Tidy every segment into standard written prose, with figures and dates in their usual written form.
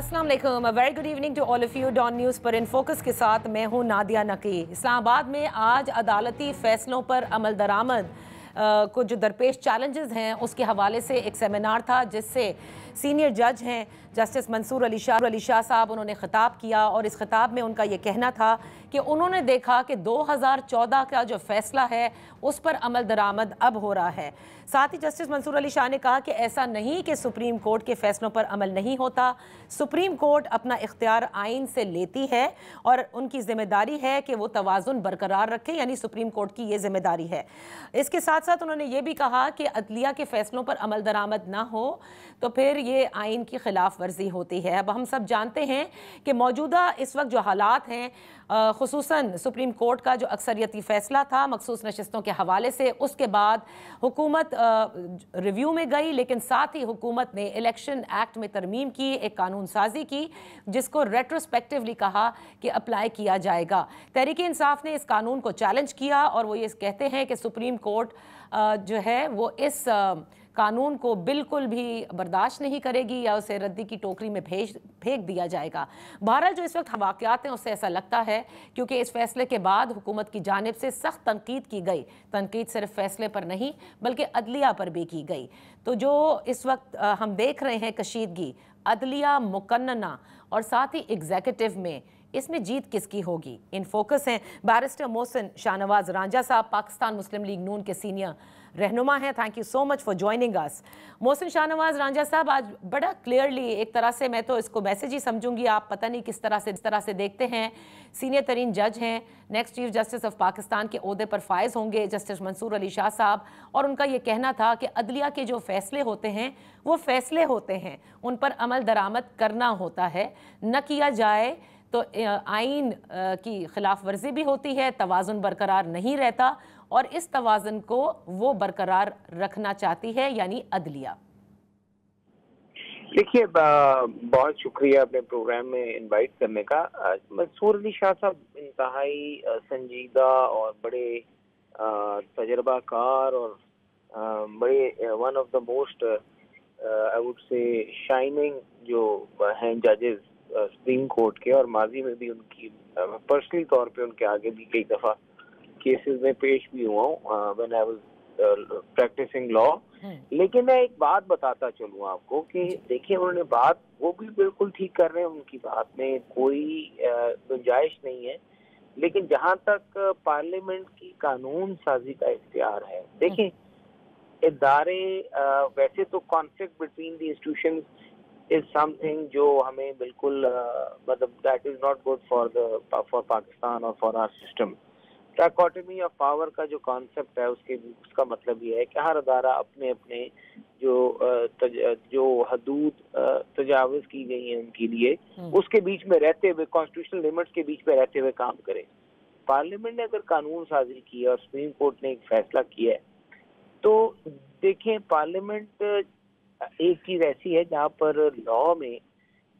अस्सलाम वालेकुम, very good evening to all of you. Dawn news पर इन फोकस के साथ मैं हूं नादिया नकी। इस्लामाबाद में आज अदालती फैसलों पर अमल दरामद को जो दरपेश चैलेंजेस हैं उसके हवाले से एक सेमिनार था जिससे सीनियर जज हैं जस्टिस मंसूर अली शाह साहब, उन्होंने ख़िताब किया और इस ख़िताब में उनका ये कहना था कि उन्होंने देखा कि 2014 का जो फ़ैसला है उस पर अमल दरामद अब हो रहा है। साथ ही जस्टिस मंसूर अली शाह ने कहा कि ऐसा नहीं कि सुप्रीम कोर्ट के फ़ैसलों पर अमल नहीं होता, सुप्रीम कोर्ट अपना इख्तियार आइन से लेती है और उनकी ज़िम्मेदारी है कि वो तवाज़ुन बरकरार रखे, यानी सुप्रीम कोर्ट की ये ज़िम्मेदारी है। इसके साथ साथ उन्होंने ये भी कहा कि अदलिया के फ़ैसलों पर अमल दरामद ना हो तो फिर ये आइन की खिलाफ वर्जी होती है। अब हम सब जानते हैं कि मौजूदा इस वक्त जो हालात हैं, खुसूसन सुप्रीम कोर्ट का जो अक्सरियती फ़ैसला था मखसूस नशिस्तों के हवाले से, उसके बाद हुकूमत रिव्यू में गई, लेकिन साथ ही हुकूमत ने इलेक्शन एक्ट में तरमीम की, एक कानून साजी की जिसको रेट्रोस्पेक्टिवली कहा कि अप्लाई किया जाएगा। तहरीक इंसाफ ने इस कानून को चैलेंज किया और वो ये कहते हैं कि सुप्रीम कोर्ट जो है वो इस कानून को बिल्कुल भी बर्दाश्त नहीं करेगी या उसे रद्दी की टोकरी में फेंक दिया जाएगा। बहरहाल जो इस वक्त वाक़यात हैं उससे ऐसा लगता है, क्योंकि इस फैसले के बाद हुकूमत की जानिब से सख्त तनकीद की गई। तनकीद सिर्फ फैसले पर नहीं बल्कि अदलिया पर भी की गई। तो जो इस वक्त हम देख रहे हैं कशीदगी अदलिया, मुकन्नना और साथ ही एग्जीक्यूटिव में, इसमें जीत किसकी होगी? इन फोकस हैं बैरिस्टर मोहसिन शाहनवाज रांझा साहब, पाकिस्तान मुस्लिम लीग नून के सीनियर रहनुमा हैं। Thank you so much for joining अस। मोहसिन शाहनवाज रांझा साहब, आज बड़ा क्लियरली, एक तरह से मैं तो इसको मैसेज ही समझूंगी, आप पता नहीं किस तरह से देखते हैं। सीनियर तरीन जज हैं, next chief justice of Pakistan के ओहदे पर फायज होंगे जस्टिस मंसूर अली शाह साहब, और उनका ये कहना था कि अदलिया के जो फैसले होते हैं वो फैसले होते हैं, उन पर अमल दरामद करना होता है, न किया जाए तो आइन की खिलाफ वर्जी भी होती है, तवाज़ुन बरकरार नहीं रहता और इस तवाज़ुन को वो बरकरार रखना चाहती है यानी अदलिया। देखिए, बहुत शुक्रिया अपने प्रोग्राम में इनवाइट करने का। मंसूर अली शाह साहब इंतहाई संजीदा और बड़े तजर्बाकार और बड़े one of the most I would say shining जो हैं जजेस सुप्रीम कोर्ट के, और माजी में भी उनकी पर्सनली तौर पे उनके आगे भी कई दफ़ा केसेस में पेश भी हुआ हूँ when I was practising law. लेकिन मैं एक बात बताता चलूँ आपको कि देखिए, उन्होंने बात वो भी बिल्कुल ठीक कर रहे हैं, उनकी बात में कोई गुंजाइश नहीं है, लेकिन जहाँ तक पार्लियामेंट की कानून साजी का इख्तियार है, देखिए इदारे वैसे तो conflict between the institutions is something जो हमें बिल्कुल मतलब that is not good for Pakistan और for our system. Dichotomy of power का जो कॉन्सेप्ट है उसका मतलब ये है कि हर अदारा अपने अपने जो हदूद तजावुज़ की गई हैं उनके लिए उसके बीच में रहते हुए, कॉन्स्टिट्यूशनल लिमिट्स के बीच में रहते हुए काम करे। पार्लियामेंट ने अगर कानून साजी की है और सुप्रीम कोर्ट ने एक फैसला किया है, तो देखें पार्लियामेंट एक चीज ऐसी है जहाँ पर लॉ में,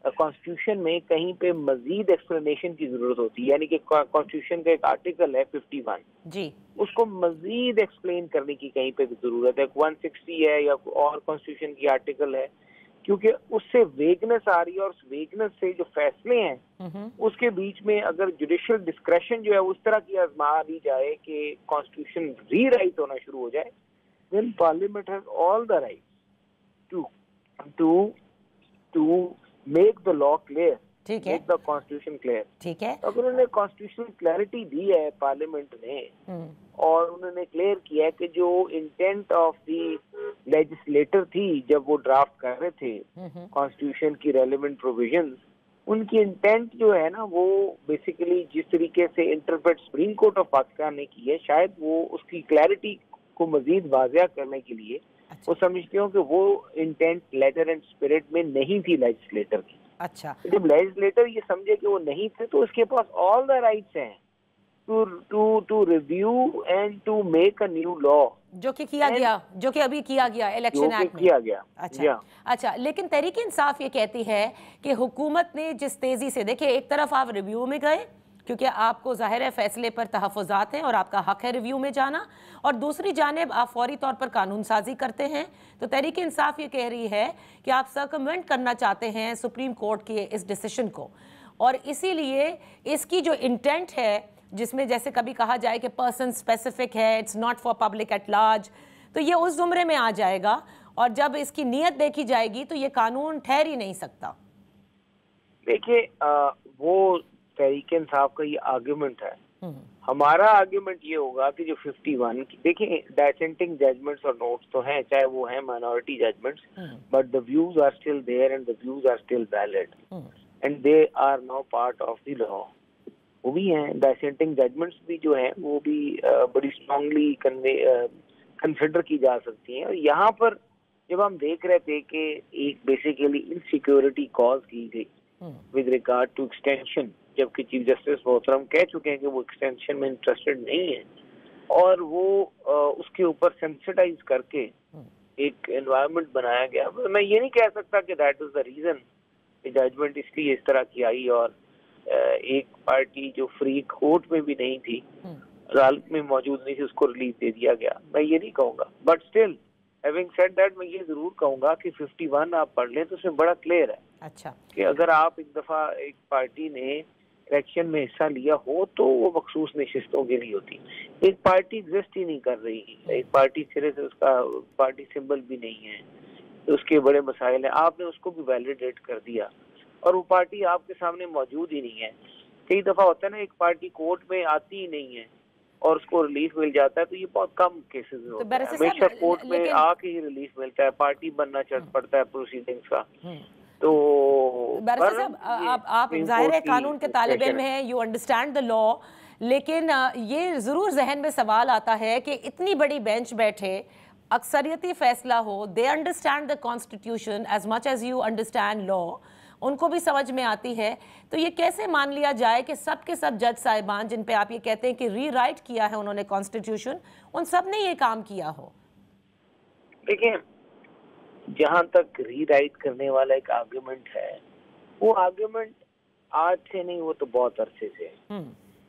कॉन्स्टिट्यूशन में कहीं पे मजीद एक्सप्लेनेशन की जरूरत होती है, यानी कि कॉन्स्टिट्यूशन का एक आर्टिकल है 51 जी, उसको मजीद एक्सप्लेन करने की कहीं पे जरूरत है। 160 है या और कॉन्स्टिट्यूशन की आर्टिकल है, क्योंकि उससे वेगनेस आ रही है और उस वेगनेस से जो फैसले हैं उसके बीच में अगर जुडिशियल डिस्क्रेशन जो है उस तरह की आजमा ली जाए कि कॉन्स्टिट्यूशन रीराइट होना शुरू हो जाए, then parliament has all the right to make the law clear, ठीक है, make the constitution clear, ठीक है। अगर उन्होंने कॉन्स्टिट्यूशनल क्लैरिटी दी है पार्लियामेंट ने और उन्होंने क्लियर किया है कि जो इंटेंट ऑफ द लेजिस्लेटर थी जब वो ड्राफ्ट कर रहे थे कॉन्स्टिट्यूशन की रेलेवेंट प्रोविजंस, उनकी इंटेंट जो है ना वो बेसिकली जिस तरीके से interpret supreme court of Pakistan ने की है, शायद वो उसकी क्लैरिटी को मजीद वाज़िया करने के लिए वो समझते हो कि वो इंटेंट लेटर एंड स्पिरिट में नहीं थी लेजिस्लेटर की। अच्छा, जब लेजिस्लेटर ये समझे कि वो नहीं थे तो उसके पास ऑल द राइट्स हैं to review and to make a new law, जो कि किया गया, जो कि अभी किया गया इलेक्शन एक्ट में किया गया। अच्छा, लेकिन तहरीक इंसाफ ये कहती है कि हुकूमत ने जिस तेजी से, देखिए एक तरफ आप रिव्यू में गए क्योंकि आपको ज़ाहिर है फैसले पर तहफ़्फ़ुज़ात हैं और आपका हक़ है रिव्यू में जाना, और दूसरी जानिब आप फौरी तौर पर कानून साजी करते हैं। तो तहरीक इंसाफ ये कह रही है कि आप सर्कमवेंट करना चाहते हैं सुप्रीम कोर्ट के इस डिसीशन को, और इसीलिए इसकी जो इंटेंट है, जिसमें जैसे कभी कहा जाए कि पर्सन स्पेसिफिक है, it's not for public at large, तो ये उस ज़ुमरे में आ जाएगा, और जब इसकी नीयत देखी जाएगी तो ये कानून ठहर ही नहीं सकता। देखिए वो तहरीक इंसाफ का ये आर्ग्यूमेंट है। हमारा आर्ग्यूमेंट ये होगा कि जो 51 की, देखिए डिसेंटिंग जजमेंट्स और नोट्स तो हैं, चाहे वो हैं minority judgments, but the views are still there and the views are still valid and they are now part of the law. वो भी हैं, डिसेंटिंग जजमेंट्स भी जो हैं वो भी बड़ी स्ट्रांगली कंसिडर की जा सकती हैं। और यहाँ पर जब हम देख रहे थे कि एक बेसिकली इनसिक्योरिटी कॉज की गई विद रिगार्ड टू एक्सटेंशन, जबकि चीफ जस्टिस मोहतरम कह चुके हैं कि वो एक्सटेंशन में इंटरेस्टेड नहीं है, और वो उसके ऊपर सेंसिटाइज करके एक एनवायरनमेंट बनाया गया। मैं ये नहीं कह सकता कि that is the reason judgment इसलिए इस तरह की आई, और एक पार्टी जो फ्री कोर्ट में भी नहीं थी, अदालत में मौजूद नहीं थी, उसको रिलीफ दे दिया गया। मैं ये नहीं कहूँगा, but still having said that मैं ये जरूर कहूँगा कि 51 आप पढ़ लें तो उसमें बड़ा क्लियर है। अच्छा, कि अगर आप एक दफा एक पार्टी ने इलेक्शन में हिस्सा लिया हो तो वो मखसूस नशिस्तों के लिए होती। एक पार्टी एग्जिस्ट ही नहीं कर रही, एक पार्टी सिरे से उसका पार्टी सिंबल भी नहीं है, तो उसके बड़े मसाइल हैं, आपने उसको भी वैलिडेट कर दिया और वो पार्टी आपके सामने मौजूद ही नहीं है। कई दफा होता है ना, एक पार्टी कोर्ट में आती ही नहीं है और उसको रिलीफ मिल जाता है, तो ये बहुत कम केसेस में होता है। हमेशा कोर्ट में आके ही रिलीफ मिलता है, पार्टी बनना चढ़ पड़ता है प्रोसीडिंग्स का। तो बैरिस्टर साहब, आप जाहिर है कानून के तालिब इल्म हैं, यू अंडरस्टैंड द लॉ, लेकिन ये ज़रूर जहन में सवाल आता है कि इतनी बड़ी बेंच बैठे, अक्सरियती फैसला हो, they understand the constitution as much as you understand law, उनको भी समझ में आती है, तो ये कैसे मान लिया जाए कि सब के सब जज साहिबान जिन पे आप ये कहते हैं कि रीराइट किया है उन्होंने कॉन्स्टिट्यूशन, उन सब ने ये काम किया हो? देखिए, जहां तक रीराइट करने वाला एक आर्गुमेंट है, वो आर्गुमेंट आज से नहीं, वो तो बहुत अरसे से है।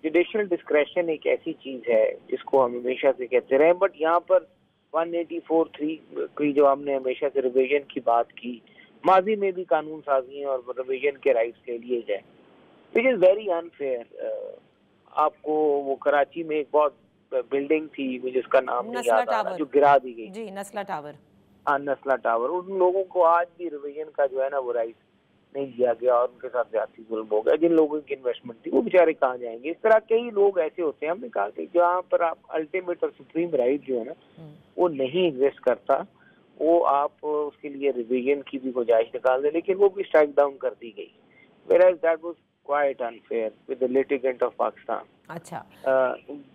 जुडिशियल डिस्क्रेशन एक ऐसी चीज है जिसको हम हमेशा से कहते रहे, बट यहाँ पर 184(3) की जो हमने हमेशा से रिवीजन की बात की, माजी में भी कानून साजी और रिवीजन के राइट्स ले लिए गए, विच इज वेरी अनफेयर। आपको वो कराची में एक बहुत बिल्डिंग थी जिसका नाम नहीं याद आ रहा, जो गिरा दी गई, जी, नस्ला टावर। हाँ, नस्ला टावर। उन लोगों को आज भी रिवीजन का जो है ना वो राइट नहीं दिया गया और उनके साथ ज्यादा जुल्म हो गया। जिन लोगों की इन्वेस्टमेंट थी वो बेचारे कहाँ जाएंगे? इस तरह कई लोग ऐसे होते हैं। हमने कहा कि जहाँ पर आप अल्टीमेट और सुप्रीम राइट जो है ना वो नहीं एग्जिस्ट करता, वो आप उसके लिए रिवीजन की भी गुंजाइश निकाल दें, लेकिन वो भी स्ट्राइक डाउन कर दी गई। Whereas that was quite unfair with the litigant of Pakistan. अच्छा,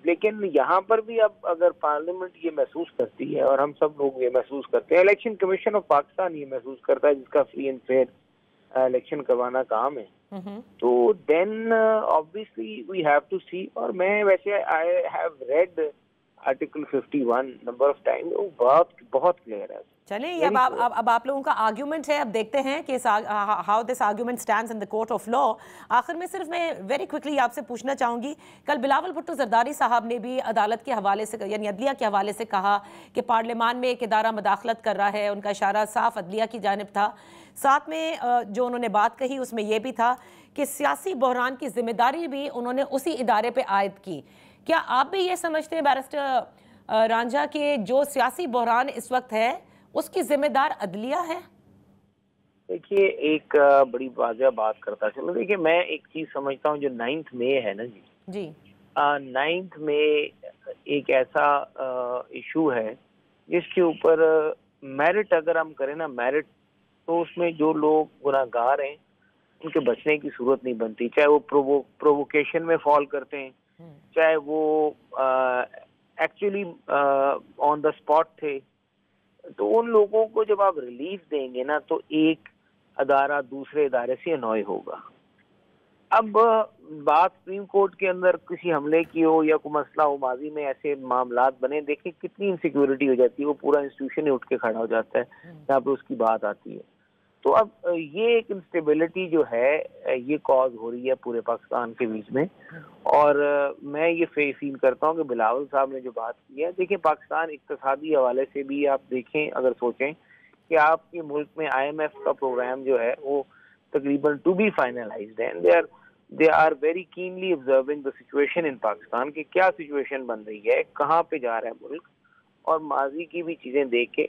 लेकिन यहाँ पर भी अब अगर पार्लियामेंट ये महसूस करती है और हम सब लोग ये महसूस करते हैं, इलेक्शन कमीशन ऑफ पाकिस्तान ये महसूस करता है, जिसका फ्री एंड फेयर इलेक्शन करवाना काम है, तो then obviously we have to see. और मैं वैसे I have read article 51 number of time, वो बहुत क्लियर है। चलिए, ये अब आप लोगों का आर्ग्यूमेंट है, अब देखते हैं कि how this argument stands in the court of law. आखिर में सिर्फ मैं वेरी क्विकली आपसे पूछना चाहूँगी, कल बिलावल भुट्टो जरदारी साहब ने भी अदालत के हवाले से, यानी अदलिया के हवाले से कहा कि पार्लियामान में एक इदारा मदाखलत कर रहा है, उनका इशारा साफ अदलिया की जानिब था। साथ में जो उन्होंने बात कही उसमें यह भी था कि सियासी बहरान की जिम्मेदारी भी उन्होंने उसी इदारे पर आयद की। क्या आप भी ये समझते हैं बैरिस्टर रांझा कि जो सियासी बहरान इस वक्त है उसकी जिम्मेदार अदलिया है? देखिए, एक बड़ी वाज़ेह बात करता चलो। देखिए, मैं एक चीज समझता हूँ, जो 9 मई है ना जी, 9 मई एक ऐसा इशू है जिसके ऊपर मेरिट अगर हम करें ना, मेरिट, तो उसमें जो लोग गुनाहगार हैं उनके बचने की सूरत नहीं बनती, चाहे वो प्रोवोकेशन में फॉल करते हैं, चाहे वो एक्चुअली ऑन द स्पॉट थे। तो उन लोगों को जब आप रिलीफ देंगे ना, तो एक अदारा दूसरे इदारे से अनॉय होगा। अब बात सुप्रीम कोर्ट के अंदर किसी हमले की हो या कोई मसला हो, माजी में ऐसे मामलात बने, देखिए कितनी इनसिक्योरिटी हो जाती है, वो पूरा इंस्टीट्यूशन ही उठ के खड़ा हो जाता है जहाँ पे उसकी बात आती है। तो अब ये एक इंस्टेबिलिटी जो है ये कॉज हो रही है पूरे पाकिस्तान के बीच में। और मैं ये फील करता हूँ कि बिलावल साहब ने जो बात की है, देखिए पाकिस्तान इक्तिसादी हवाले से भी आप देखें, अगर सोचें कि आपके मुल्क में IMF का प्रोग्राम जो है वो तकरीबन टू बी फाइनलाइज्ड है, they are very keenly observing the situation in Pakistan कि क्या सिचुएशन बन रही है, कहाँ पे जा रहा है मुल्क, और माजी की भी चीजें देख के।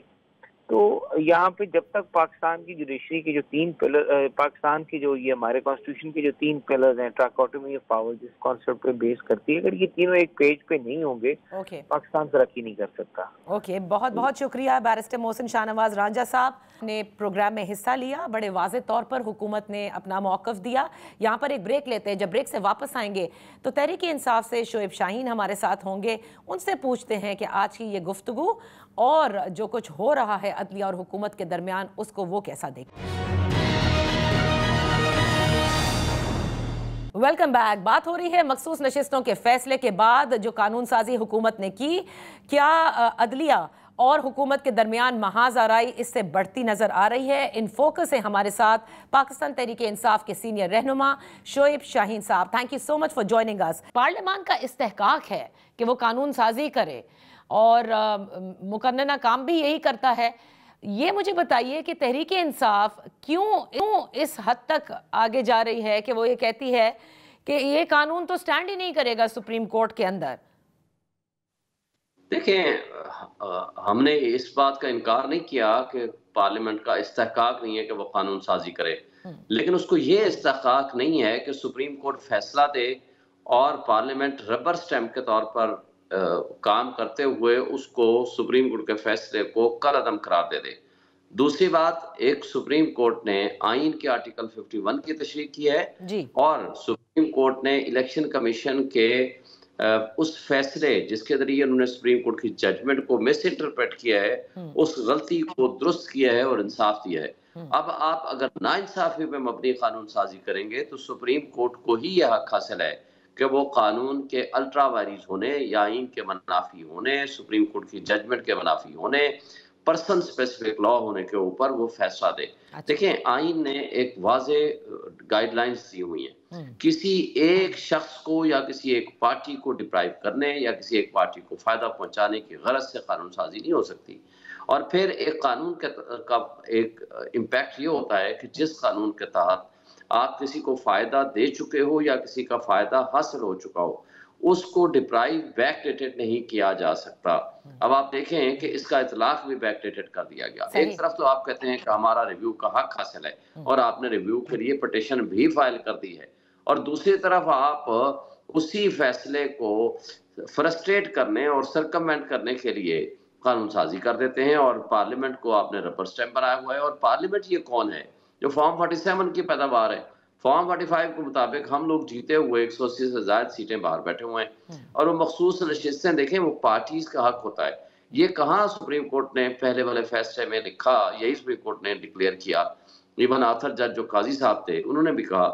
तो यहाँ पे जब तक पाकिस्तान की जुडिशरी के जो 3 पिलर, पाकिस्तान की जो ये हमारे कॉन्स्टिट्यूशन के जो 3 पिलर्स हैं, ट्राकोटमी ऑफ पावर जिस कॉन्सेप्ट पे बेस करती है, अगर ये तीनों एक पेज पे नहीं होंगे पाकिस्तान तरक्की नहीं कर सकता। ओके, बहुत बहुत शुक्रिया बैरिस्टर मोहसिन शाहनवाज रांझा साहब ने प्रोग्राम में हिस्सा लिया। बड़े वाज़े तौर पर हुकूमत ने अपना मौक़िफ़ दिया। यहाँ पर एक ब्रेक लेते हैं, जब ब्रेक से वापस आएंगे तो तहरीक इंसाफ से शोएब शाहीन हमारे साथ होंगे। उनसे पूछते हैं कि आज की ये गुफ्तगू और जो कुछ हो रहा है अदलिया और हुकूमत के दरमियान, उसको वो कैसा देखते हैं। Welcome back. बात हो रही है मखसूस नशिस्तों के फैसले के बाद जो कानून साजी हुकूमत ने की, क्या अदलिया और हुकूमत के दरमियान महाज आराई इससे बढ़ती नजर आ रही है। इन फोकस है हमारे साथ पाकिस्तान तहरीक इंसाफ के सीनियर रहनुमा Shoaib Shaheen sahab. Thank you so much for joining us. Parliament का इस्तेहकाक है कि वो कानून साजी करे और मुकन्नना काम भी यही करता है। ये मुझे बताइए कि तहरीक इंसाफ क्यों इस हद तक आगे जा रही है कि वो ये कहती है कि ये कानून तो स्टैंड ही नहीं करेगा सुप्रीम कोर्ट के अंदर। देखें, हमने इस बात का इनकार नहीं किया कि पार्लियामेंट का इस्तेहकाक नहीं है कि वो कानून साजी करे, लेकिन उसको ये इस्तेहकाक नहीं है कि सुप्रीम कोर्ट फैसला दे और पार्लियामेंट रबर स्टैंप के तौर पर काम करते हुए उसको सुप्रीम कोर्ट के फैसले को कलअदम करार दे दे। दूसरी बात, एक सुप्रीम कोर्ट ने आइन के आर्टिकल 51 की तशरीह की है और सुप्रीम कोर्ट ने इलेक्शन कमीशन के उस फैसले जिसके जरिए उन्होंने सुप्रीम कोर्ट की जजमेंट को मिस इंटरप्रेट किया है, उस गलती को दुरुस्त किया है और इंसाफ दिया है। अब आप अगर नाइंसाफी पे मबनी कानून साजी करेंगे तो सुप्रीम कोर्ट को ही यह हक हासिल है कि वो कानून के अल्ट्रा वायरीज होने या आइन के मनाफी होने, सुप्रीम कोर्ट की जजमेंट के मनाफी होने, पर्सन स्पेसिफिक लॉ होने के ऊपर वो फैसला दे। देखें, आइन ने एक वाजे गाइडलाइंस दी हुई हैं। किसी एक शख्स को या किसी एक पार्टी को डिप्राइव करने या किसी एक पार्टी को फायदा पहुंचाने की गरज से कानून साजी नहीं हो सकती। और फिर एक कानून का एक इम्पैक्ट ये होता है कि जिस कानून के तहत आप किसी को फायदा दे चुके हो या किसी का फायदा हासिल हो चुका हो, उसको डिप्राइव बैकडेटेड नहीं किया जा सकता। अब आप देखें कि इसका इतलाक भी बैकडेटेड कर दिया गया। एक तरफ तो आप कहते हैं कि हमारा रिव्यू का हक हासिल है और आपने रिव्यू के लिए पिटीशन भी फाइल कर दी है, और दूसरी तरफ आप उसी फैसले को फ्रस्ट्रेट करने और सरकमवेंट करने के लिए कानून साजी कर देते हैं और पार्लियामेंट को आपने रबर स्टैंप बनाया हुआ है। और पार्लियामेंट ये कौन है? जो फॉर्म 47 की पैदावार है। फॉर्म 45 के मुताबिक हम लोग जीते हुए 180 से ज्यादा सीटें बाहर बैठे हुए हैं और वो मखसूस नशिस्तें देखें, वो पार्टीज का हक होता है। ये कहाँ सुप्रीम कोर्ट ने पहले वाले फैसले में लिखा, यही सुप्रीम कोर्ट ने डिक्लेयर किया। इवन आथर जज जो काजी साहब थे उन्होंने भी कहा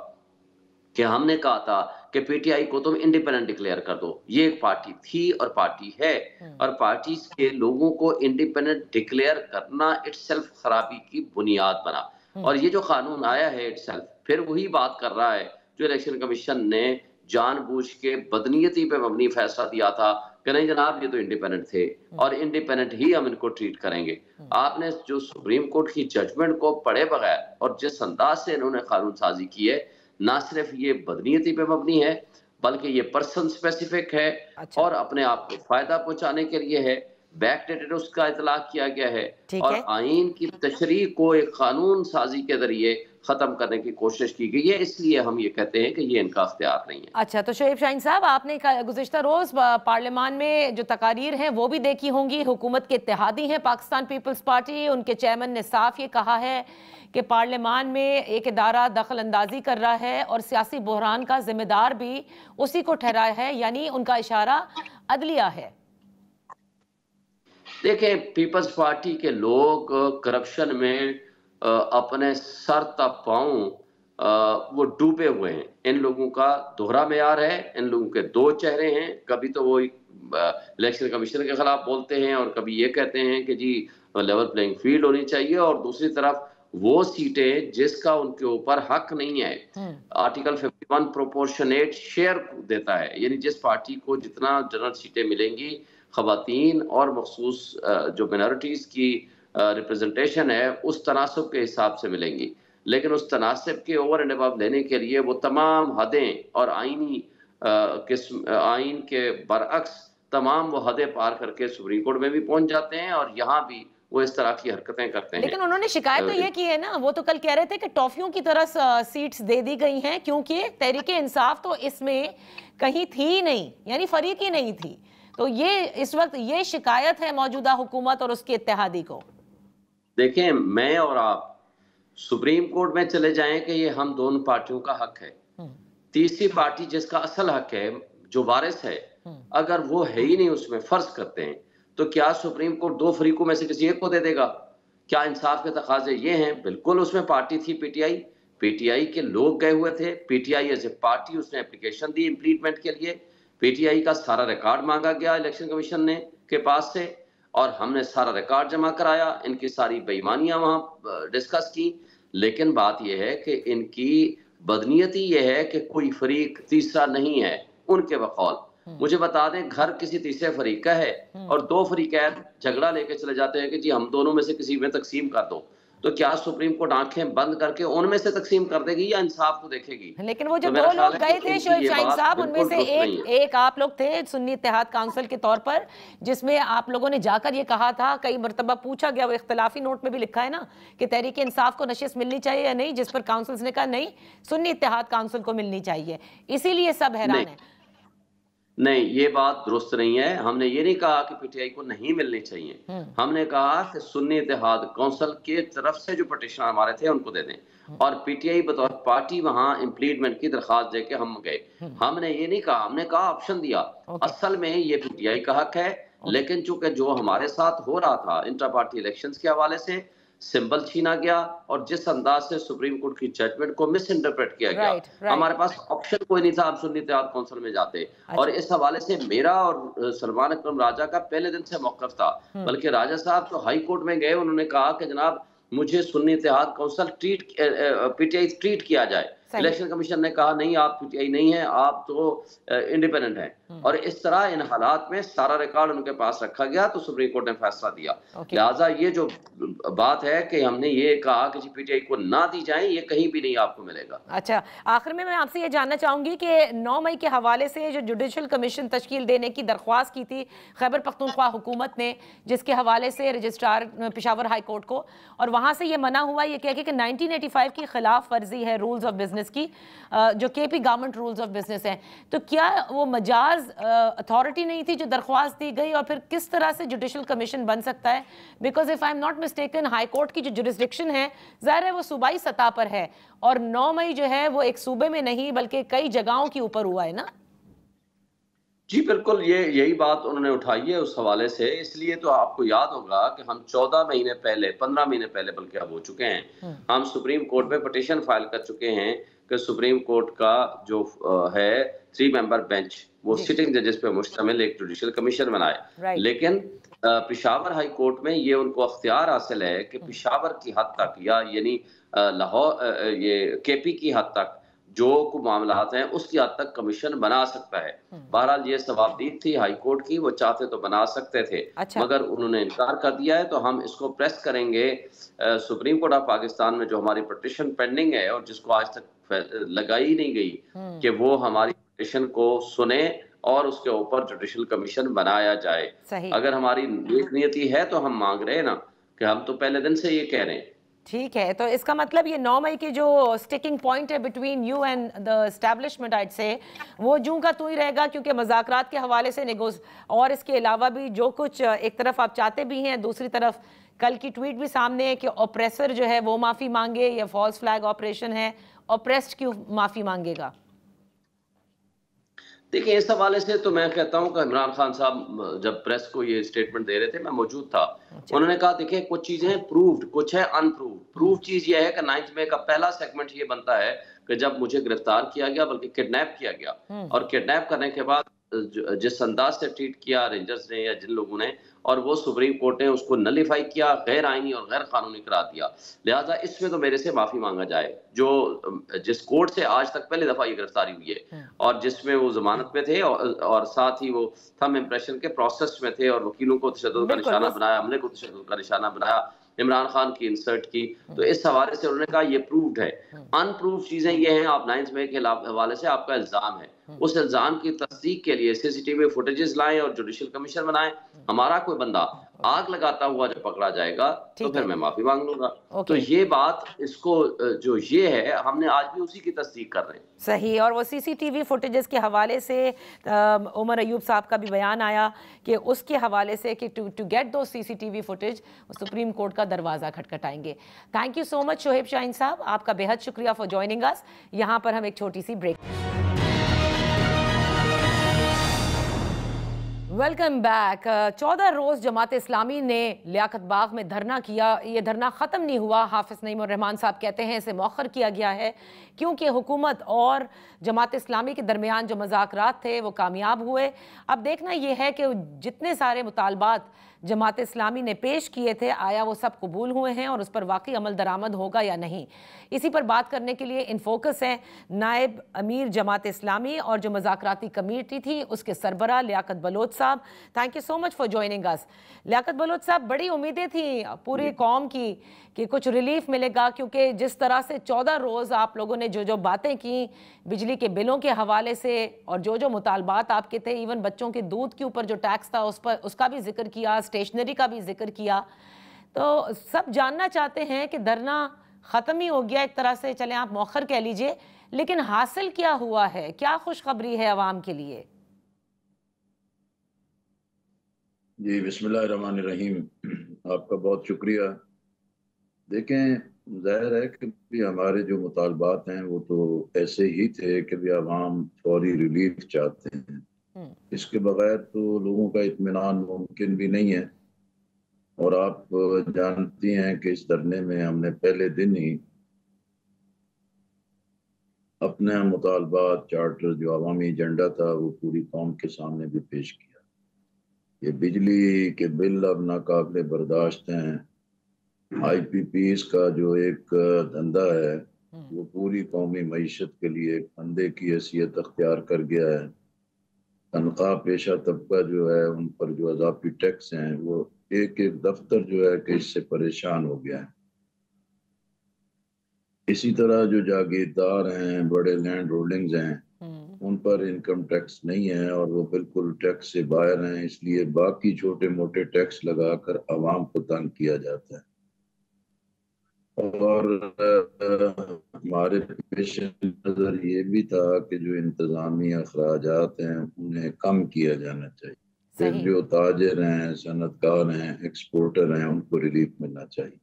कि हमने कहा था कि पीटीआई को तुम इंडिपेंडेंट डिक्लेयर कर दो। ये एक पार्टी थी और पार्टी है, और पार्टी के लोगों को इंडिपेंडेंट डिक्लेयर करना इटसेल्फ खराबी की बुनियाद बना। और ये जो कानून आया है इटसेल्फ फिर वही बात कर रहा है जो इलेक्शन कमीशन ने जानबूझ के बदनीयती पे मबनी फैसला दिया था कि नहीं जनाब ये तो इंडिपेंडेंट थे और इंडिपेंडेंट ही हम इनको ट्रीट करेंगे। आपने जो सुप्रीम कोर्ट की जजमेंट को पढ़े बगैर और जिस अंदाज से इन्होंने कानून साजी की है, ना सिर्फ ये बदनीयती पे मबनी है बल्कि ये पर्सन स्पेसिफिक है और अपने आप को फायदा पहुंचाने के लिए है। बैकडेटेड उसका इतलाक किया गया है और आइन की तशरीह को एक कानून साजी के जरिए खत्म करने की कोशिश की गई है। इसलिए हम ये कहते हैं कि ये इनका अख्तियार नहीं है। अच्छा, तो शोएब शाहीन साहब, आपने गुज़िश्ता रोज पार्लियामान में जो तकारीर हैं वो भी देखी होंगी। हुकूमत के इत्तेहादी हैं पाकिस्तान पीपल्स पार्टी, उनके चेयरमैन ने साफ ये कहा है कि पार्लियामान में एक इदारा दखल अंदाजी कर रहा है और सियासी बहरान का जिम्मेदार भी उसी को ठहराया है, यानी उनका इशारा अदलिया है। देखें, पीपल्स पार्टी के लोग करप्शन में अपने सर तक पांव वो डूबे हुए हैं। इन लोगों का दोहरा मेयार है, इन लोगों के दो चेहरे हैं। कभी तो वो इलेक्शन कमीशन के खिलाफ बोलते हैं और कभी ये कहते हैं कि जी लेवल प्लेइंग फील्ड होनी चाहिए, और दूसरी तरफ वो सीटें जिसका उनके ऊपर हक नहीं है। आर्टिकल 51 प्रोपोर्शनेट शेयर देता है, यानी जिस पार्टी को जितना जनरल सीटें मिलेंगी, खवातीन और मखसूस जो मिनॉरिटीज की रिप्रेजेंटेशन है उस तनासब के हिसाब से मिलेंगी। लेकिन उस तनासब के ओवर एंड अबव लेने के लिए वो तमाम हदें और आइन के बरअक्स तमाम वो हदें पार करके सुप्रीम कोर्ट में भी पहुंच जाते हैं और यहाँ भी वो इस तरह की हरकतें करते हैं। लेकिन उन्होंने शिकायत तो ये की है ना, वो तो कल कह रहे थे कि टॉफियों की तरह सीट्स दे दी गई हैं, क्योंकि तहरीक इंसाफ तो इसमें कहीं थी ही नहीं, यानी फरीक ही नहीं थी। तो ये इस वक्त ये शिकायत है मौजूदा हुकूमत और उसके इत्तेहादी को। देखें, मैं और आप सुप्रीम कोर्ट में चले जाएं कि ये हम दोनों पार्टियों का हक है, तीसरी पार्टी जिसका असल हक है, जो वारिस है, अगर वो है ही नहीं उसमें, फर्ज करते हैं, तो क्या सुप्रीम कोर्ट दो फरीकों में से किसी एक को दे देगा? क्या इंसाफ के तकाजे ये हैं? बिल्कुल उसमें पार्टी थी पीटीआई के लोग गए हुए थे, पीटीआई एज ए पार्टी उसने एप्लीकेशन दी इम्प्लीटमेंट के लिए, पीटीआई का सारा रिकॉर्ड मांगा गया इलेक्शन कमीशन ने के पास से और हमने सारा रिकॉर्ड जमा कराया, इनकी सारी बेईमानियां वहां डिस्कस की। लेकिन बात यह है कि इनकी बदनीयती यह है कि कोई फरीक तीसरा नहीं है उनके बकौल। मुझे बता दें, घर किसी तीसरे फरीक का है और दो फरीकैन झगड़ा लेके चले जाते हैं कि जी हम दोनों में से किसी में तकसीम कर दो, तो क्या सुप्रीम कोर्ट आंखें बंद करके उनमें से तकसीम कर देगी या इंसाफ को देखेगी? लेकिन वो जो दो लोग गए थे शोएब शाहीन साहब, उनमें से एक आप लोग थे सुन्नी इत्तेहाद काउंसिल के तौर पर, जिसमें आप लोगों ने जाकर ये कहा था, कई मरतबा पूछा गया, वो इख्तिलाफी नोट में भी लिखा है ना कि तहरीक इंसाफ को नशिस्त मिलनी चाहिए या नहीं, जिस पर काउंसिल्स ने कहा नहीं, सुन्नी इत्तेहाद काउंसिल को मिलनी चाहिए, इसीलिए सब हैरान है। नहीं, ये बात दुरुस्त नहीं है। हमने ये नहीं कहा कि पीटीआई को नहीं मिलनी चाहिए, हमने कहा कि सुन्नी इत्तेहाद काउंसिल के तरफ से जो पटिशन हमारे थे उनको दे दें और पीटीआई बतौर पार्टी वहां इम्प्लीटमेंट की दरखास्त देके हम गए। हमने ये नहीं कहा, हमने कहा ऑप्शन दिया। असल में ये पीटीआई का हक है, लेकिन चूंकि जो हमारे साथ हो रहा था इंटर पार्टी इलेक्शंस के हवाले से सिंबल छीना गया और जिस अंदाज से सुप्रीम कोर्ट की जजमेंट को मिस इंटरप्रेट किया गया, हमारे पास ऑप्शन कोई नहीं था, हम सुन्नी इत्तेहाद काउंसिल में जाते। और इस हवाले से मेरा और सलमान अकरम राजा का पहले दिन से मौकफ था, बल्कि राजा साहब तो हाई कोर्ट में गए, उन्होंने कहा कि जनाब मुझे सुन्नी इत्तेहाद काउंसिल पीटीआई ट्रीट किया जाए। इलेक्शन कमीशन ने कहा नहीं, आप पीटीआई नहीं है, आप तो इंडिपेंडेंट हैं। और इस तरह इन हालात में सारा रिकॉर्ड उनके पास रखा गया तो सुप्रीम कोर्ट ने फैसला दिया। लिहाजा ये जो बात है कि हमने ये कहा कि पीटीआई को ना दी जाए, ये कहीं भी नहीं आपको मिलेगा। अच्छा, आखिर में मैं आपसे ये जानना चाहूंगी कि 9 मई के हवाले से जो जुडिशल कमीशन तश्कील देने की दरख्वास्त की थी खैबर पख्तूनख्वा हुकूमत ने, जिसके हवाले से रजिस्ट्रार पेशावर हाई कोर्ट को, और वहां से ये मना हुआ ये कह के कि 1985 की खिलाफ वर्जी है रूल्स ऑफ बिजनेस की, जो KP government rules of business है, तो क्या वो मजाज अथॉरिटी नहीं थी जो दरख्वास्त दी गई, और फिर किस तरह से जुडिशल कमीशन बन सकता है? Because if I am not mistaken, high court की जो जुरिस्डिक्शन है जाहिर है वो सूबाई सतह पर है, और 9 मई जो है वो एक सूबे में नहीं बल्कि कई जगहों के ऊपर हुआ है ना। जी बिल्कुल, यही बात उन्होंने उठाई है उस हवाले से। इसलिए तो आपको याद होगा कि हम 14 महीने पहले, 15 महीने पहले बल्कि अब हो चुके हैं, हम सुप्रीम कोर्ट में पिटीशन फाइल कर चुके हैं कि सुप्रीम कोर्ट का जो है 3 मेंबर बेंच वो सिटिंग जजेस पे मुश्तमिल एक जुडिशल कमीशन बनाए। लेकिन पेशावर हाई कोर्ट में ये उनको अख्तियार हासिल है कि पेशावर की हद तक या यानी लाहौर ये केपी की हद तक जो को मामलात हैं उसकी हद तक कमीशन बना सकता है। बहरहाल ये सवाबदीद थी हाई कोर्ट की, वो चाहते तो बना सकते थे। अच्छा। मगर उन्होंने इनकार कर दिया है, तो हम इसको प्रेस करेंगे सुप्रीम कोर्ट ऑफ पाकिस्तान में जो हमारी पिटीशन पेंडिंग है और जिसको आज तक लगाई नहीं गई कि वो हमारी पिटीशन को सुने और उसके ऊपर जुडिशल कमीशन बनाया जाए। अगर हमारी नीयती है तो हम मांग रहे हैं ना कि हम तो पहले दिन से ये कह रहे हैं। ठीक है, तो इसका मतलब ये 9 मई की जो स्टिकिंग पॉइंट है between you and the establishment आइड से वो जूं का तू ही रहेगा, क्योंकि मज़ाकरात के हवाले से और इसके अलावा भी जो कुछ एक तरफ आप चाहते भी हैं, दूसरी तरफ कल की ट्वीट भी सामने है कि ऑप्रेसर जो है वो माफ़ी मांगे, या फॉल्स फ्लैग ऑपरेशन है, ऑप्रेस्ड क्यों माफ़ी मांगेगा? देखिए, इस हवाले से तो मैं कहता हूं कि इमरान खान साहब जब प्रेस को ये स्टेटमेंट दे रहे थे, मैं मौजूद था। उन्होंने कहा देखिए कुछ चीजें प्रूव्ड, कुछ है अनप्रूव्ड। प्रूव चीज ये है कि 9 मई का पहला सेगमेंट ये बनता है कि जब मुझे गिरफ्तार किया गया, बल्कि किडनैप किया गया, और किडनैप करने के बाद जिस अंदाज से ट्रीट किया रेंजर्स ने या जिन लोगों ने, और वो सुप्रीम कोर्ट ने उसको नलीफाई किया, गैर आईनी और गैर कानूनी करार दिया। लिहाजा इसमें तो मेरे से माफी मांगा जाए। जो जिस कोर्ट से आज तक पहली दफा ये गिरफ्तारी हुई है और जिसमें वो जमानत पे थे और साथ ही वो थंब इम्प्रेशन के प्रोसेस में थे और वकीलों को तशद्दुद का निशाना बनाया, हमने को तशद्दुद का निशाना बनाया, इमरान खान की इंसर्ट की, तो इस हवाले से उन्होंने कहा ये प्रूव्ड है। अनप्रूव्ड चीजें ये हैं, आप 9th मे के हवाले से आपका इल्जाम है, उस इल्जाम की तस्दीक के लिए सीसीटीवी फुटेजेस लाएं और जुडिशियल कमीशन बनाएं। हमारा कोई बंदा आग लगाता हुआ जब पकड़ा जाएगा तो फिर मैं माफी मांग लूंगा। तो ये बात, इसको जो ये है, हमने आज भी उसी की तस्दीक कर रहे हैं। सही। और वो सीसीटीवी फुटेजेस के हवाले से उमर अयूब साहब का भी बयान आया कि उसके हवाले से कि टू गेट दो सीसीटीवी फुटेज सुप्रीम कोर्ट का दरवाज़ा खटखटाएंगे। Thank you so much Shoaib Shaheen sahab, आपका बेहद शुक्रिया फॉर ज्वाइनिंग अस। यहाँ पर हम एक छोटी सी ब्रेक। Welcome back. 14 रोज़ जमात इस्लामी ने लियाकत बाग में धरना किया। ये धरना ख़त्म नहीं हुआ। हाफिज़ नईम और रहमान साहब कहते हैं इसे मौखर किया गया है क्योंकि हुकूमत और जमात इस्लामी के दरमियान जो मज़ाकरात थे वो कामयाब हुए। अब देखना ये है कि जितने सारे मुतालबात जमात इस्लामी ने पेश किए थे, आया वो सब कबूल हुए हैं और उस पर वाकई अमल दरामद होगा या नहीं। इसी पर बात करने के लिए इन फोकस हैं नायब अमीर जमात इस्लामी और जो मज़ाकराती कमेटी थी उसके सरबरा लियाकत बलोच साहब। Thank you so much for joining us. Liaquat Baloch साहब, बड़ी उम्मीदें थी पूरी कौम की कि कुछ रिलीफ मिलेगा, क्योंकि जिस तरह से 14 रोज़ आप लोगों ने जो बातें की बिजली के बिलों के हवाले से और जो मुतालबात आपके थे, इवन बच्चों के दूध के ऊपर जो टैक्स था उस पर उसका भी जिक्र किया, स्टेशनरी का भी जिक्र किया, तो सब जानना चाहते हैं कि धरना ख़त्म ही हो गया एक तरह से, चलें आप मौखर कह लीजिए, लेकिन हासिल क्या हुआ है, क्या खुशखबरी है अवाम के लिए? जी बिस्मिल्लाहिर्रहमानिर्रहीम, आपका बहुत शुक्रिया। देखें, जाहिर है कि भी हमारे जो मुतालबात हैं वो तो ऐसे ही थे कि भी आवाम फौरी रिलीफ चाहते हैं। इसके बगैर तो लोगों का इत्मीनान मुमकिन भी नहीं है। और आप जानती हैं कि इस धरने में हमने पहले दिन ही अपने मुतालबात, चार्टर, जो अवामी एजेंडा था वो पूरी कौम के सामने भी पेश किया। ये बिजली के बिल अब नाकाबिले बर्दाश्त हैं। IPPs का जो एक धंधा है वो पूरी कौमी मईशत के लिए एक फंदे की हैसियत अख्तियार कर गया है। तनख्वाह पेशा तबका जो है उन पर जो अज़ाफी टैक्स हैं वो एक एक दफ्तर जो है कि इससे परेशान हो गया है। इसी तरह जो जागीरदार हैं, बड़े लैंड होल्डिंग्स हैं, उन पर इनकम टैक्स नहीं है और वो बिल्कुल टैक्स से बाहर हैं, इसलिए बाकी छोटे मोटे टैक्स लगाकर आवाम को तंग किया जाता है। और हमारे पेश नज़र ये भी था कि जो इंतज़ामी अखराजात हैं उन्हें कम किया जाना चाहिए। फिर जो ताजिर हैं, सनतकार हैं, एक्सपोर्टर हैं, उनको रिलीफ मिलना चाहिए।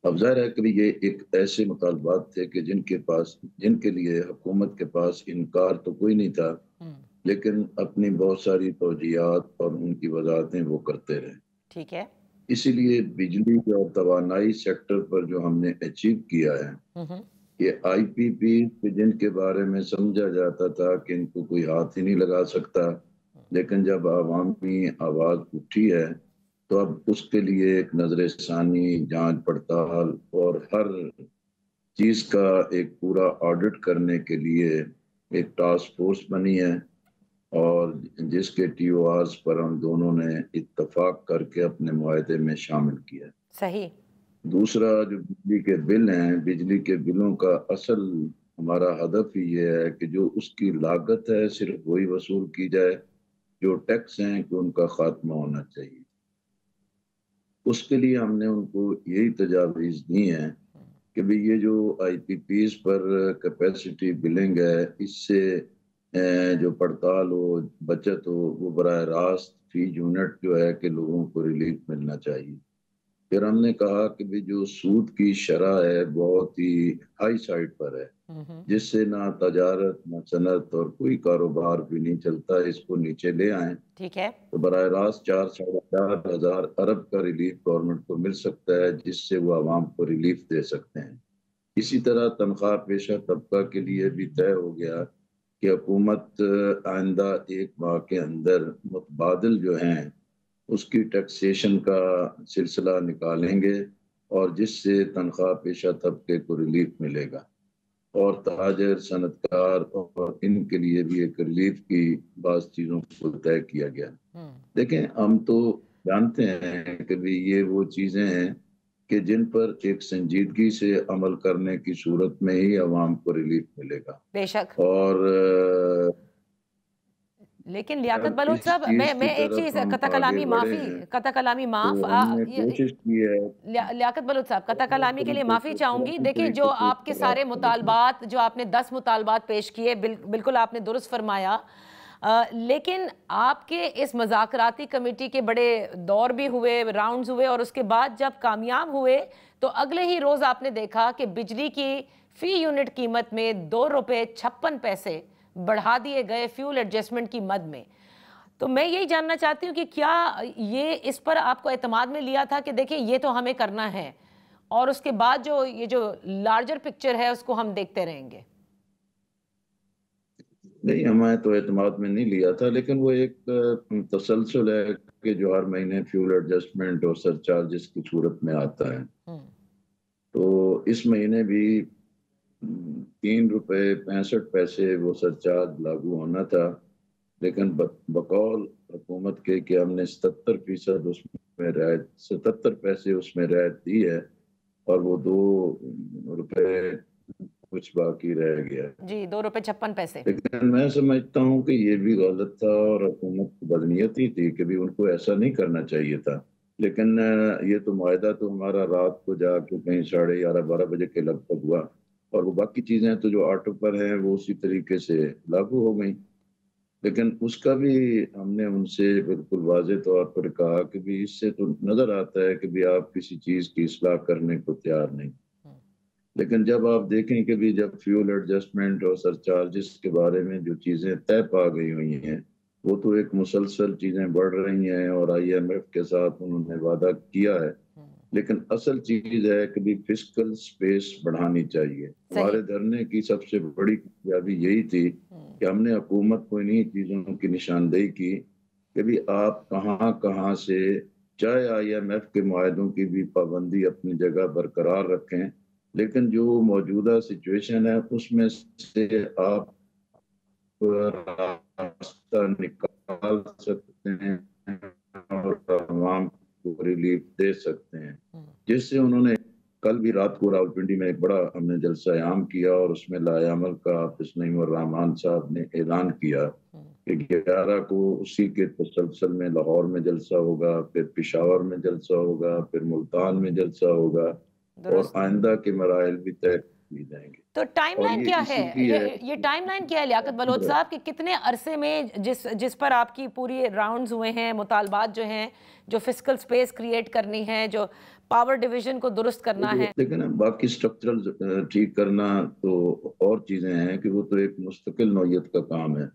अब ज़ाहिर है कि ये एक ऐसे मुतालबात थे कि जिनके लिए हुकूमत के पास इनकार तो कोई नहीं था, लेकिन अपनी बहुत सारी तौजीहात और उनकी वजाहतें वो करते रहे। ठीक है। इसीलिए बिजली और तवानाई सेक्टर पर जो हमने अचीव किया है, ये IPP जिनके बारे में समझा जाता था कि इनको कोई हाथ ही नहीं लगा सकता, लेकिन जब अवामी आवाज़ उठी है तो अब उसके लिए एक नजर सानी, जांच पड़ताल और हर चीज़ का एक पूरा ऑडिट करने के लिए एक टास्क फोर्स बनी है और जिसके TORs पर हम दोनों ने इत्तफाक करके अपने मुआहदे में शामिल किया। सही। दूसरा, जो बिजली के बिल हैं, बिजली के बिलों का असल हमारा हदफ ही ये है कि जो उसकी लागत है सिर्फ वही वसूल की जाए, जो टैक्स हैं कि उनका खात्मा होना चाहिए। उसके लिए हमने उनको यही तजावीज़ दी हैं कि भाई ये जो IPPs पर कैपेसिटी बिलिंग है, इससे जो पड़ताल हो, बचत हो, वो बराह रास्त फी यूनिट जो है कि लोगों को रिलीफ मिलना चाहिए। फिर हमने कहा कि भाई जो सूद की शरह है बहुत ही हाई साइड पर है, जिससे ना तजारत, ना सनत और कोई कारोबार भी नहीं चलता, इसको नीचे ले आए। ठीक है। तो बराह रास्त 4-4.5 हज़ार अरब का रिलीफ गवर्नमेंट को मिल सकता है, जिससे वो आवाम को रिलीफ दे सकते हैं। इसी तरह तनख्वाह पेशा तबका के लिए भी तय हो गया कि हुकूमत आइंदा 1 माह के अंदर मुतबादिल जो हैं उसकी टैक्सेशन का सिलसिला निकालेंगे और जिससे तनख्वाह पेशा तबके को रिलीफ मिलेगा और ताजर सनतकार और इनके लिए भी एक रिलीफ की बाज़ चीज़ों को तय किया गया। देखें, हम तो जानते हैं कि भी ये वो चीज़ें हैं कि जिन पर एक संजीदगी से अमल करने की सूरत में ही अवाम को रिलीफ मिलेगा। बेशक। और लेकिन लियाकत बलोच इस साहब, चीज की मैं एक तरफ चीज हम कता आगे कलामी बढ़े माफी, हैं कता कलामी तो माफ हमने कोशिश की है लियाकत बलोच साहब, कता कलामी के लिए माफी चाहूंगी। देखिए, जो तरीके से आपके सारे मुतालबात, जो आपने 10 मुतालबात पेश किए, बिल्कुल आपने दुरुस्त फरमाया। लेकिन आपके इस मज़ाकराती कमेटी के बड़े दौर भी हुए, राउंड्स हुए, और उसके बाद जब कामयाब हुए तो अगले ही रोज़ आपने देखा कि बिजली की फ़ी यूनिट कीमत में 2 रुपये 56 पैसे बढ़ा दिए गए फ्यूल एडजस्टमेंट की मद में। तो मैं यही जानना चाहती हूँ कि क्या ये इस पर आपको एतमाद में लिया था कि देखिए ये तो हमें करना है, और उसके बाद जो ये जो लार्जर पिक्चर है उसको हम देखते रहेंगे? नहीं, हमें तो एतमाद में नहीं लिया था, लेकिन वो एक तसलसल है कि जो हर महीने फ्यूल एडजस्टमेंट और सरचार्जेस की सूरत में आता है। तो इस महीने भी 3 रुपये 65 पैसे वो सरचार्ज लागू होना था, लेकिन बकौल हुकूमत के कि हमने 77% उसमें रियायत, 77 पैसे उसमें रियायत दी है और वो 2 रुपये कुछ बाकी रह गया। जी, 2 रुपये 56 पैसे। लेकिन मैं समझता हूँ कि ये भी गलत था और हुकूमत की बदनीयती थी कि भी उनको ऐसा नहीं करना चाहिए था। लेकिन ये तो मुआहदा तो हमारा रात को जाके कहीं 11:30-12 बजे के लगभग हुआ और वो बाकी चीज़ें तो जो ऑटो पर हैं वो उसी तरीके से लागू हो गई। लेकिन उसका भी हमने उनसे बिल्कुल वाज़े तौर पर कहा कि भी इससे तो नज़र आता है कि भी आप किसी चीज़ की इस्लाह करने को तैयार नहीं। लेकिन जब आप देखें कि भी जब फ्यूल एडजस्टमेंट और सरचार्जेस के बारे में जो चीज़ें तय पा गई हुई हैं वो तो एक मुसलसल चीज़ें बढ़ रही हैं और IMF के साथ उन्होंने वादा किया है, लेकिन असल चीज़ है कि भी फिस्कल स्पेस बढ़ानी चाहिए। हमारे धरने की सबसे बड़ी कामयाबी यही थी कि हमने हुकूमत को इन्हीं चीज़ों की निशानदेही की कि भी आप कहाँ कहाँ से चाहे IMF के मुआहदों की भी पाबंदी अपनी जगह बरकरार रखें, लेकिन जो मौजूदा सिचुएशन है उसमें से आप रास्ता निकाल सकते हैं और आवाम को रिलीफ दे सकते हैं। जिससे उन्होंने कल भी रात को रावलपिंडी में एक बड़ा हमने जलसा आम किया और उसमें लायामल का हाफिज नईम और रहमान साहब ने ऐलान किया कि 11 को उसी के तसलसल में लाहौर में जलसा होगा, फिर पेशावर में जलसा होगा, फिर मुल्तान में जलसा होगा और आइंदा के मराहल भी तय किए जाएंगे। तो टाइमलाइन क्या है? ये टाइमलाइन क्या है लियाकत बलोच साहब कि कितने अरसे में जिस पर आपकी पूरी राउंड्स हुए हैं, मुतालबात जो हैं, जो फिस्कल स्पेस क्रिएट करनी है, जो पावर डिवीजन को दुरुस्त करना है, लेकिन बाकी स्ट्रक्चरल ठीक करना तो और चीजें हैं कि वो तो एक मुस्तकिल नौयत का काम है।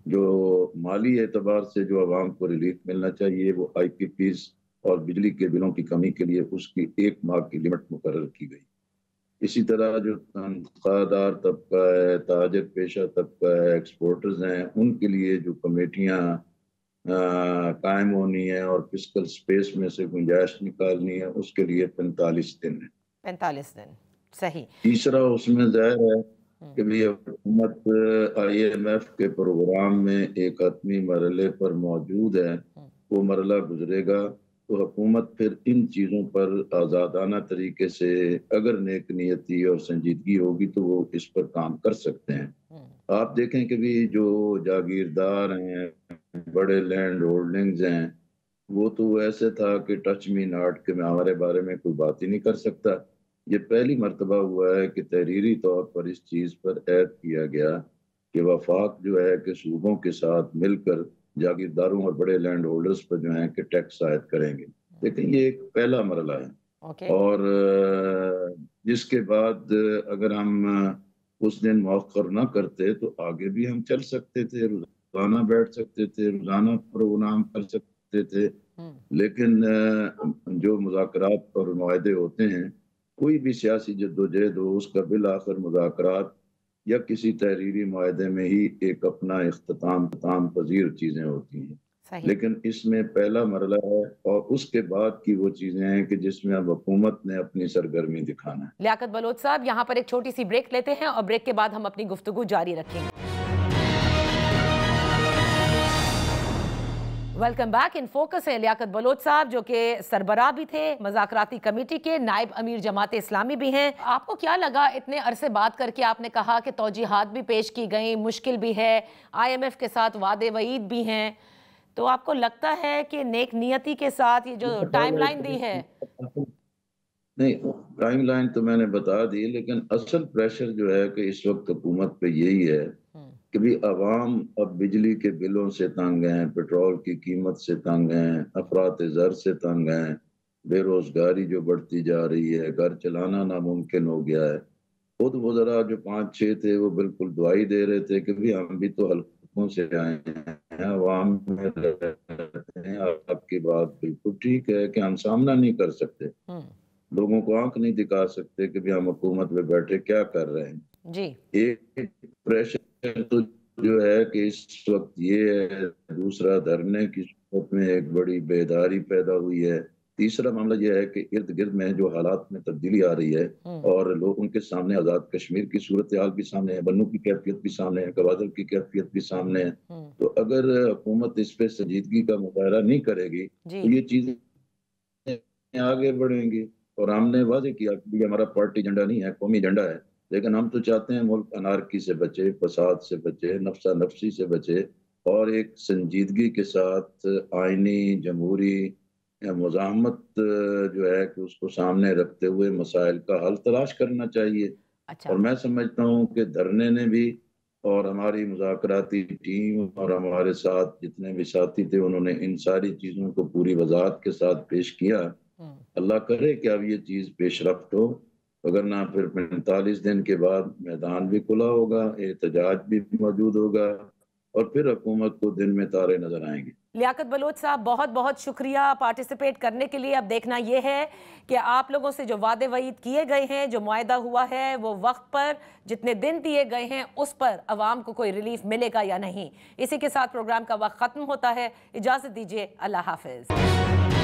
जो माली एतबार से जो आवाम को रिलीफ मिलना चाहिए वो IPPs और बिजली के बिलों की कमी के लिए उसकी 1 माह की लिमिट मुकर्रर की गई। इसी तरह जो तनख्वाहदार तबका है, ताजर पेशा तबका है, एक्सपोर्टर्स हैं, उनके लिए जो कमेटियाँ कायम होनी है और फिस्कल स्पेस में से गुंजाइश निकालनी है उसके लिए 45 दिन है। 45 दिन, सही। तीसरा उसमें जाहिर है कि भी हुकूमत IMF के प्रोग्राम में एक हतमी मरहले पर मौजूद है, वो मरहला गुजरेगा तो हुकूमत फिर इन चीज़ों पर आज़ादाना तरीके से अगर नेक नियती और संजीदगी होगी तो वो इस पर काम कर सकते हैं। आप देखें कि भी जो जागीरदार हैं, बड़े लैंड होल्डिंग्स हैं, वो तो ऐसे था कि टच मी नॉट के मैं हमारे बारे में कोई बात ही नहीं कर सकता। ये पहली मर्तबा हुआ है कि तहरीरी तौर पर इस चीज़ पर ऐद किया गया कि वफाक जो है कि सूबों के साथ मिलकर जागीरदारों और बड़े लैंड होल्डर्स पर जो है कि टैक्स आयद करेंगे। लेकिन ये एक पहला मरला है और जिसके बाद अगर हम उस दिन मौखर ना करते तो आगे भी हम चल सकते थे, रोजाना बैठ सकते थे, रोजाना प्रोग्राम कर सकते थे। लेकिन जो मुज़ाकरात और मुआहदे होते हैं, कोई भी सियासी जद्दोजहद हो उसका बिल आखिर मुज़ाकरात या किसी तहरीरी मुआहदे में ही एक अपना इख्तिताम पजीर चीज़ें होती हैं। लेकिन इसमें पहला मरला है और उसके बाद की वो चीज़ें हैं कि जिसमें अब हुकूमत ने अपनी सरगर्मी दिखाना है। लियाकत बलोच साहब, यहाँ पर एक छोटी सी ब्रेक लेते हैं और ब्रेक के बाद हम अपनी गुफ्तगू जारी रखेंगे। Welcome back. इन फोकस है लियाकत बलोच साहब, जो कि सरबराह भी थे, मज़ाकराती कमेटी के नायब अमीर जमात इस्लामी भी हैं। आपको क्या लगा इतने अरसे बात करके आपने कहा कि तौजीहात भी पेश की गई, मुश्किल भी है, IMF के साथ वादे वईद भी हैं, तो आपको लगता है कि नेक नियति के साथ ये जो टाइमलाइन दी है? नहीं, टाइमलाइन तो मैंने बता दी, लेकिन असल प्रेशर जो है कि इस वक्त हुकूमत पे यही है कि भी अवाम अब बिजली के बिलों से तंग हैं, पेट्रोल की कीमत से तंग हैं, अफरात ज़र से तंग हैं, बेरोजगारी जो बढ़ती जा रही है, घर चलाना नामुमकिन हो गया है। खुद वज़रा जो 5-6 थे वो बिल्कुल दुआई दे रहे थे कि भी हम भी तो हल्कों से आए हैं, अवाम में रहते हैं, आपकी बात बिल्कुल ठीक है कि हम सामना नहीं कर सकते, लोगों को आंख नहीं दिखा सकते कि भी हम हुकूमत में बैठे क्या कर रहे हैं जी। एक प्रेशर तो जो है कि इस वक्त ये है, दूसरा धरने की सूरत में एक बड़ी बेदारी पैदा हुई है, तीसरा मामला यह है कि इर्द गिर्द में जो हालात में तब्दीली आ रही है और लोगों के सामने आज़ाद कश्मीर की सूरत हाल भी सामने है, बन्नू की कैफियत भी सामने है, गवादर की कैफियत भी सामने है। तो अगर हुकूमत इस पे संजीदगी का मुजाहरा नहीं करेगी तो ये चीजें आगे बढ़ेंगी। और हमने वादे किया कि हमारा पार्टी एजेंडा नहीं है, कौमी एजेंडा है, लेकिन हम तो चाहते हैं मुल्क अनारकी से बचे, फसाद से बचे, नफ्सा नफ्सी से बचे और एक संजीदगी के साथ आईनी जमहूरी मुज़ाहमत जो है कि उसको सामने रखते हुए मसाइल का हल तलाश करना चाहिए। और मैं समझता हूँ कि धरने ने भी और हमारी मुज़ाकराती टीम और हमारे साथ जितने भी साथी थे उन्होंने इन सारी चीज़ों को पूरी वजाहत के साथ पेश किया। अल्लाह करे कि अब ये चीज़ पेशरफ्त हो, अगर ना फिर 45 दिन के बाद मैदान भी खुला होगा, एहतजाज भी मौजूद होगा और फिर हुकूमत को दिन में तारे नजर आएंगे। लियाकत बलोच साहब, बहुत बहुत शुक्रिया पार्टिसिपेट करने के लिए। अब देखना यह है कि आप लोगों से जो वादे वईद किए गए हैं, जो मुआहदा हुआ है, वो वक्त पर जितने दिन दिए गए हैं उस पर अवाम को कोई रिलीफ मिलेगा या नहीं। इसी के साथ प्रोग्राम का वक्त खत्म होता है। इजाजत दीजिए, अल्लाह हाफिज।